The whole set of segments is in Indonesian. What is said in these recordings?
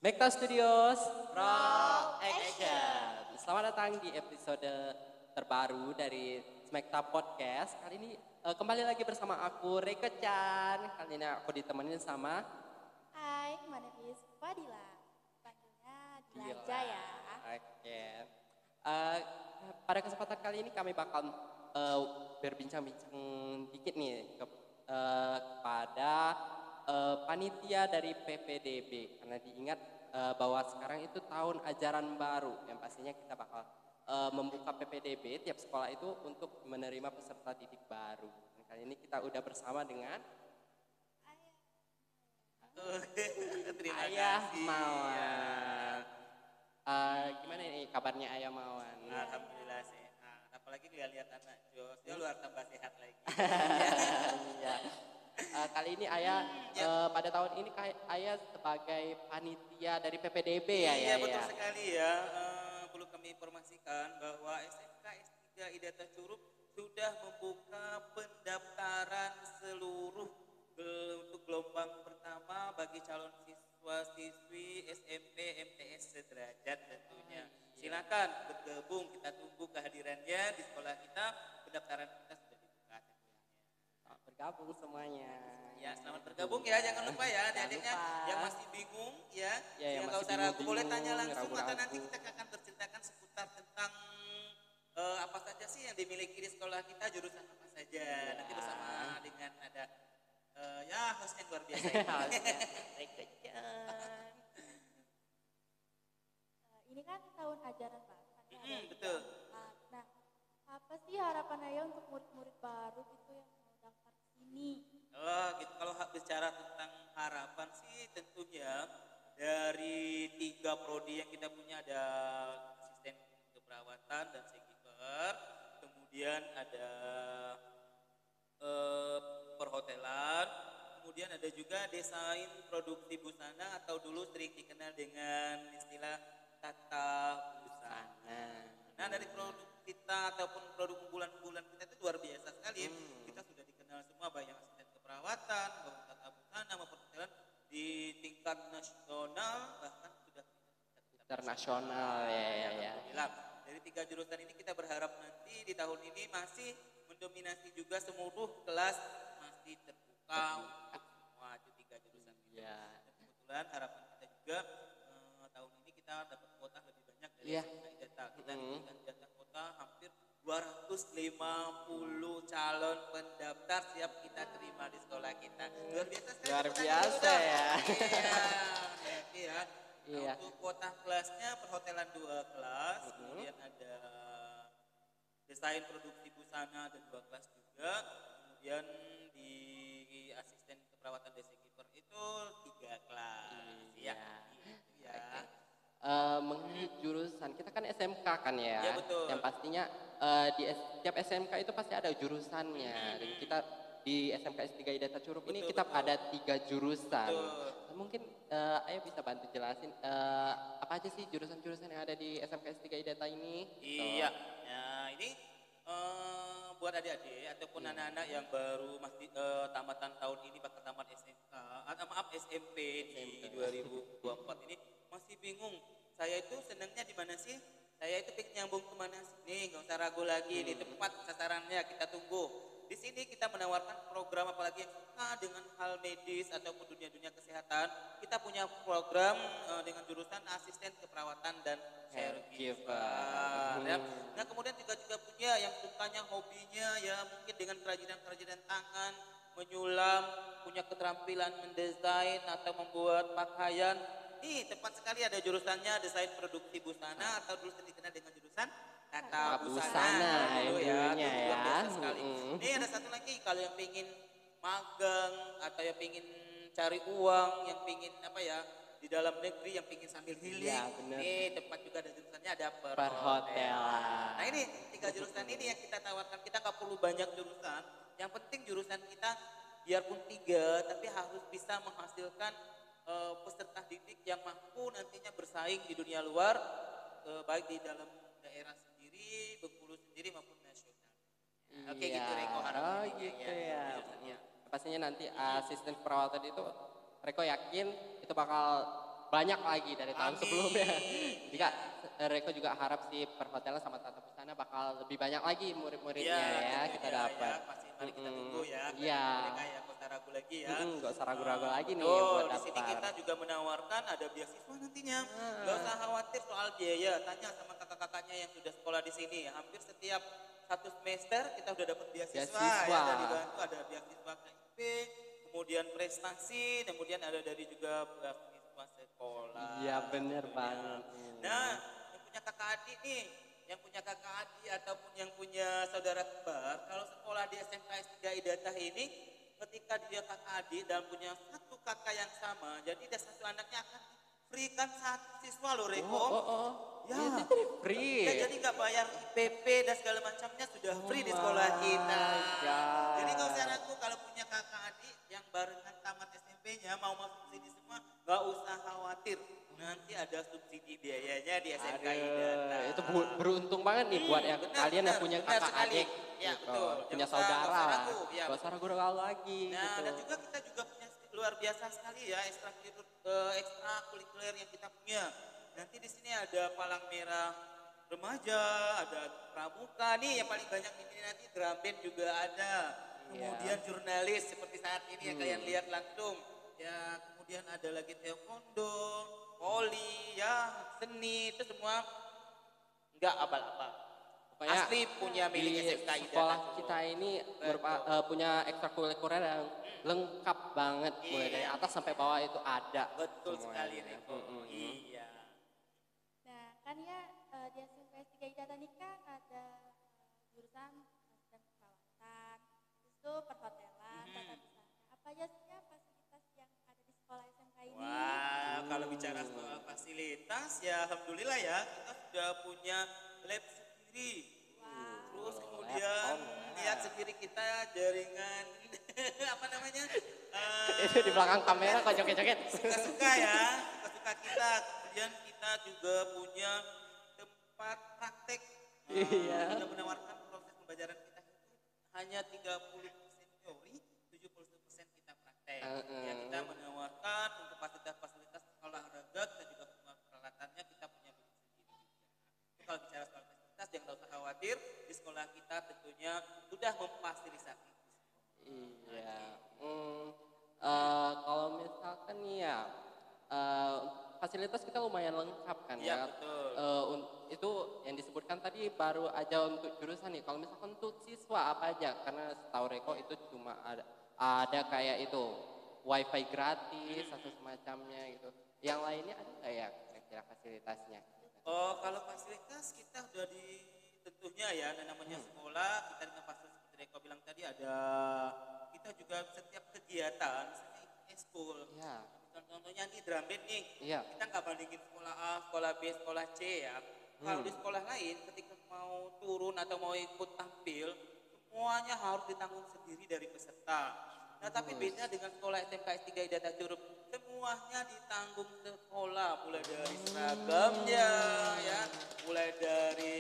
Mekta Studios Roll Action. Selamat datang di episode terbaru dari Smekta Podcast. Kali ini kembali lagi bersama aku Reka Chan. Kali ini aku ditemenin sama Hai, my name is Fadila. Panggilnya Dila aja ya. Oke. Pada kesempatan kali ini kami bakal berbincang-bincang dikit nih kepada panitia dari PPDB, karena diingat bahwa sekarang itu tahun ajaran baru yang pastinya kita bakal membuka PPDB tiap sekolah itu untuk menerima peserta didik baru. Dan kali ini kita udah bersama dengan Terima Ayah kasih. Mawan. Gimana nih kabarnya Ayah Mawan? Alhamdulillah sehat. Apalagi lihat anak Jos, dia luar tambah sehat lagi. Iya. Kali ini Ayah pada tahun ini Ayah sebagai panitia dari PPDB ya. Iya betul ya. sekali ya. Perlu kami informasikan bahwa SMK S3 Idata Curup sudah membuka pendaftaran seluruh untuk gelombang pertama bagi calon siswa siswi SMP MTS sederajat tentunya. Silakan bergabung, kita tunggu kehadirannya di sekolah kita. Pendaftaran kita sudah dibuka tentunya. Bergabung semuanya. Ya, selamat bergabung ya, jangan lupa ya adik-adiknya yang masih bingung ya. Yang nggak masih usah ragu, boleh bingung, tanya langsung atau ragu-ragu. nanti kita akan berceritakan seputar tentang apa saja sih yang dimiliki di sekolah kita, jurusan apa saja. Nanti bersama dengan ada ya host yang luar biasa ini. Ini kan tahun ajaran baru kan ya, dari Betul. Jumat. Nah, apa sih harapan Ayah untuk murid-murid baru gitu yang mau daftar ke sini? Oh gitu, kalau bicara tentang harapan sih tentunya dari 3 prodi yang kita punya, ada asisten keperawatan dan segiper, kemudian ada perhotelan, kemudian ada juga desain produksi busana atau dulu sering dikenal dengan istilah tata busana. Nah dari produk kita ataupun produk unggulan-unggulan kita itu luar biasa sekali. Kita sudah dikenal semua, baik yang asisten keperawatan, maupun tata busana maupun perhotelan di tingkat nasional, bahkan sudah Internasional ya. Alhamdulillah. Dari 3 jurusan ini kita berharap nanti di tahun ini masih mendominasi juga seluruh kelas, masih terbuka untuk semua 3 jurusan itu. Ya. Dan kebetulan harapan kita juga tahun ini kita dapat kuota lebih banyak dari Iya. SMK Idata. Kita diberikan jatah kuota hampir 250 calon pendaftar siap kita terima di sekolah kita. Luar biasa sekali. Luar tepuk tangan biasa dulu dong. ya. Iya. Nah, Iya. untuk kuota kelasnya perhotelan 2 kelas, kemudian ada desain produksi busana dan 2 kelas juga, kemudian di asisten keperawatan desa keeper itu 3 kelas. Iya. Gitu ya. Mengenai jurusan, kita kan SMK kan ya. Iya, betul. Yang pastinya di setiap SMK itu pasti ada jurusannya. Dan kita di SMK S3 Idata Curup ini kita ada 3 jurusan. Betul. Mungkin Ayah bisa bantu jelasin apa aja sih jurusan-jurusan yang ada di SMK S3 Idata ini? Iya. Nah, ini buat adik-adik ataupun anak-anak yang baru masih tamatan tahun ini bakal tamat SMK, maaf SMP di 2024 ini masih bingung. Saya itu senangnya di mana sih? Saya itu pengen nyambung ke mana sih? Nih, nggak usah ragu lagi, di tempat sasarannya kita tunggu. Di sini kita menawarkan program, apalagi yang suka dengan hal medis ataupun dunia-dunia kesehatan. Kita punya program dengan jurusan asisten keperawatan dan caregiver. Ya. Nah kemudian juga punya yang sukanya hobinya ya mungkin dengan kerajinan-kerajinan tangan, menyulam, punya keterampilan mendesain atau membuat pakaian. Nih tepat sekali ada jurusannya desain produksi busana atau dulu dikenal dengan jurusan tata busana dulu ya. dulunya Itu luar ya. biasa sekali. Nih ada satu lagi, kalau yang pingin magang atau yang pingin cari uang, yang pingin apa ya di dalam negeri, yang pingin sambil healing. Iya, bener. Nih tempat juga ada jurusannya, ada Perhotelan. Nah ini 3 jurusan ini yang kita tawarkan. Kita nggak perlu banyak jurusan. Yang penting jurusan kita biarpun 3 tapi harus bisa menghasilkan peserta didik yang mampu nantinya bersaing di dunia luar, baik di dalam daerah sendiri, Bengkulu sendiri maupun nasional. Oke gitu Reko harapannya. Gitu ya. Pastinya nanti asisten perawatan itu Reko yakin itu bakal banyak lagi dari tahun Amin. sebelumnya. Juga Reko juga harap sih perhotelan sama tata busana bakal lebih banyak lagi murid-muridnya Iya, ya tentunya kita ya. dapat. Masih mari kita tunggu ya. Iya. Mereka ya, kok ragu lagi ya. Gak usah ragu-ragu lagi nih Betul, buat di sini daftar. kita juga menawarkan ada beasiswa nantinya. Ah. Nggak usah khawatir soal biaya. Tanya sama kakak-kakaknya yang sudah sekolah di sini. Hampir setiap satu semester kita udah dapat beasiswa. Beasiswa. Ya, dari bantu ada beasiswa KIP, kemudian prestasi, kemudian ada dari juga beasiswa sekolah. Iya bener tentunya. banget. Nah, yang punya kakak adik nih, yang punya kakak adik ataupun yang punya saudara kembar, kalau sekolah di SMK S3 Idatah ini, ketika dia kakak adik dan punya satu kakak yang sama, jadi ada satu anaknya akan free kan satu siswa loh Reko. Ya, Itu jadi free. ya, jadi nggak bayar IPP dan segala macamnya sudah free di sekolah my kita. God. Jadi nggak usah ragu kalau punya kakak adik yang barengan tamat SMP-nya mau masuk sini semua, nggak usah khawatir. Nanti ada subsidi biayanya di SMK Idatah. Itu beruntung banget nih buat yang benar, kalian yang benar, punya benar kakak sekali. adik, Ya, gitu. betul. Punya Nggak usah saudara, ragu. Ya, gak usah ragu-ragu lagi. Nah, gitu. dan juga kita juga punya luar biasa sekali ya ekstrakurikuler yang kita punya. Nanti di sini ada palang merah remaja, ada pramuka nih yang paling banyak di sini nanti drum band juga ada. Kemudian jurnalis seperti saat ini yang kalian lihat langsung. Ya, kemudian ada lagi taekwondo, voli, ya, seni itu semua enggak abal-abal. Pokoknya Asli punya milik di SMK Idatah sekolah Solo. kita ini punya ekstrakurikuler yang lengkap banget, mulai dari atas sampai bawah itu ada. Betul semuanya. sekali Reko. Iya. Nah, kan ya di SMK S3 Idatah ini kan ada jurusan asisten perawatan, itu perhotelan, tata busana. Apa aja sih ya fasilitas yang ada di sekolah SMK ini? Wah, kalau bicara soal fasilitas ya alhamdulillah ya kita sudah punya lab sendiri. Terus kemudian lihat sendiri kita jaringan apa namanya? Itu di belakang kamera kok joget-joget. Suka-suka ya, suka-suka kita. Kemudian kita juga punya tempat praktek. Iya. Kita menawarkan proses pembelajaran kita itu hanya 30% teori, 70% kita praktek. Ya, kita menawarkan untuk fasilitas-fasilitas olahraga, kita juga punya peralatannya, kita punya bukti sendiri. Itu kalau bicara soal fasilitas, jangan usah khawatir, di sekolah kita tentunya sudah memfasilitasi. Iya. Kalau misalkan nih ya, fasilitas kita lumayan lengkap kan Iya, ya. betul. Itu yang disebutkan tadi baru aja untuk jurusan nih. Kalau misalkan untuk siswa apa aja? Karena setahu Reko itu cuma ada kayak itu wifi gratis atau semacamnya gitu. Yang lainnya ada nggak ya kira-kira fasilitasnya? Oh, kalau fasilitas kita udah tentunya ya, namanya sekolah, kita dengan fasilitas seperti Reko bilang tadi ada, kita juga setiap kegiatan, misalnya ekskul, Iya. contohnya nih drum band nih, Iya. kita nggak bandingin sekolah A, sekolah B, sekolah C ya. Kalau di sekolah lain, ketika mau turun atau mau ikut tampil, semuanya harus ditanggung sendiri dari peserta. Nah, tapi beda dengan sekolah SMK S3 Idatah Curug, semuanya ditanggung sekolah, mulai dari seragamnya, ya, mulai dari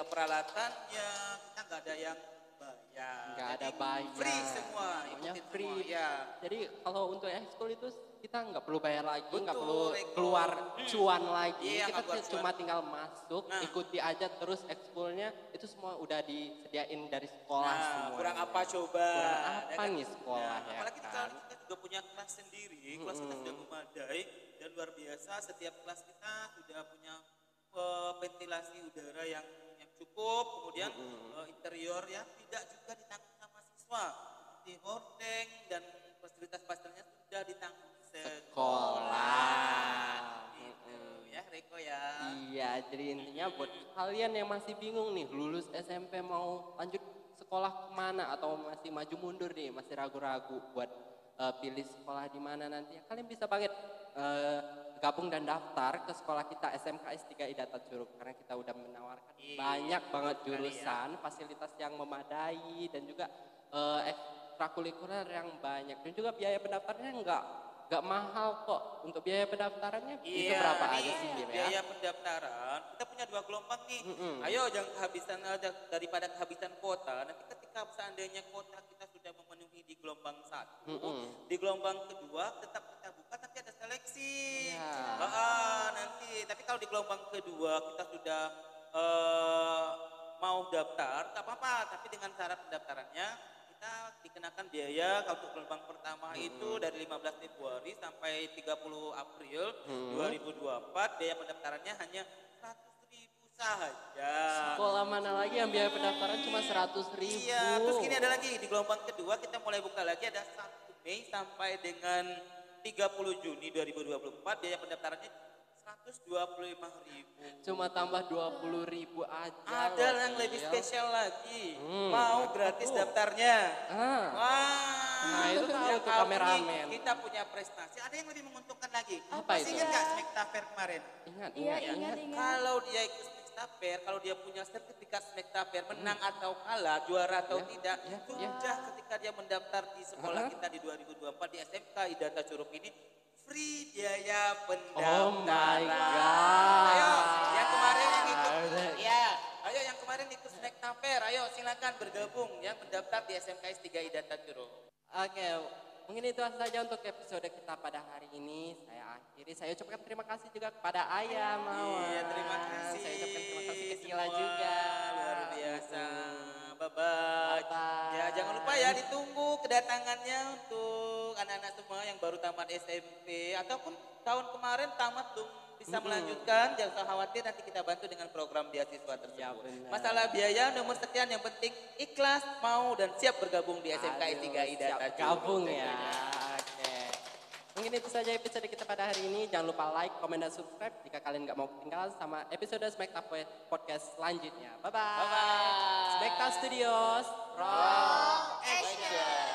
peralatannya, kita nggak ada yang bayar. Nggak ada Jadi bayar. free semua, Semuanya ikutin free. semua, ya. Jadi kalau untuk ekskul itu kita nggak perlu bayar lagi, nggak Betul, perlu Reko. keluar cuan lagi. Iya, Kita nggak keluar cuma cuan. tinggal masuk, Nah. ikuti aja terus ekskulnya itu semua udah disediain dari sekolah Nah, semua. kurang apa coba? Kurang Ya apa kan? nih sekolah ya Apalagi kan? kalau kita juga punya kelas sendiri, kelas kita sudah memadai dan luar biasa. Setiap kelas kita sudah punya ventilasi udara yang cukup, kemudian interior yang tidak juga ditanggung sama siswa, seperti hordeng dan fasilitas-fasilitasnya sudah ditanggung sekolah. Gitu ya, Reko ya. Iya, jadi intinya buat kalian yang masih bingung nih lulus SMP mau lanjut sekolah kemana atau masih maju mundur nih, masih ragu-ragu buat pilih sekolah di mana nanti, kalian bisa banget gabung dan daftar ke sekolah kita SMK S3 Idatah Curug karena kita udah menawarkan banyak banget jurusan, fasilitas yang memadai dan juga ekstrakurikuler yang banyak dan juga biaya pendaftarnya nggak mahal kok. Untuk biaya pendaftarannya itu berapa nih, aja sih Bim, ya? biaya pendaftaran kita punya 2 gelombang nih. Ayo jangan kehabisan daripada kehabisan kuota. Nanti ketika seandainya kuota kita sudah memenuhi di gelombang 1, di gelombang kedua tetap kita buka, tapi ada sekali seleksi. Iya. Nanti, tapi kalau di gelombang kedua kita sudah mau daftar, tak apa-apa. Tapi dengan syarat pendaftarannya kita dikenakan biaya kalau untuk gelombang pertama itu dari 15 Februari sampai 30 April 2024. Biaya pendaftarannya hanya 100.000 saja. Sekolah mana lagi yang biaya pendaftaran cuma 100.000? Iya, terus gini ada lagi di gelombang kedua kita mulai buka lagi ada 1 Mei sampai dengan 30 Juni 2024 biaya pendaftarannya 125.000. Cuma tambah 20.000 aja. Ada loh, yang lebih Sil. spesial lagi. Mau gratis daftarnya. Ah. Wah. Nah, itu tahu yang tuh kali kameramen. Kita punya prestasi. Ada yang lebih menguntungkan lagi. Apa Masih itu? ingat nggak Smekta Fair kemarin? Ingat, Iya, ingat. ingat. Kalau dia ikut Smekta Fair, kalau dia punya sertifikat Smekta Fair, menang atau kalah, juara atau Ya, tidak, ya, sudah ketika dia mendaftar di sekolah kita di 2024 di SMK Idata Curug ini, free biaya pendaftaran. Oh my God. Ayo, yang kemarin yang ikut, ya, ayo yang kemarin ikut Smekta Fair, ayo silakan bergabung yang mendaftar di SMKS 3 Idata Curug. Oke, mungkin itu saja untuk episode kita pada hari ini. Saya akhiri, saya ucapkan terima kasih juga kepada Ayah Mawar. Iya, terima kasih. Saya ucapkan terima kasih ke Sila semua. juga. Luar biasa. Bye-bye. Bye-bye. Ya, jangan lupa ya ditunggu kedatangannya untuk anak-anak semua yang baru tamat SMP ataupun tahun kemarin tamat belum bisa melanjutkan, jangan usah khawatir nanti kita bantu dengan program beasiswa tersebut. Ya, benar. Masalah biaya nomor sekian yang penting ikhlas, mau dan siap bergabung di SMK S3 Idata Siap gabung ya. Oke. Mungkin itu saja episode kita pada hari ini. Jangan lupa like, komen, dan subscribe jika kalian nggak mau ketinggalan sama episode Smekta Podcast selanjutnya. Bye-bye. Bye-bye. Smekta Studios. Rock Action.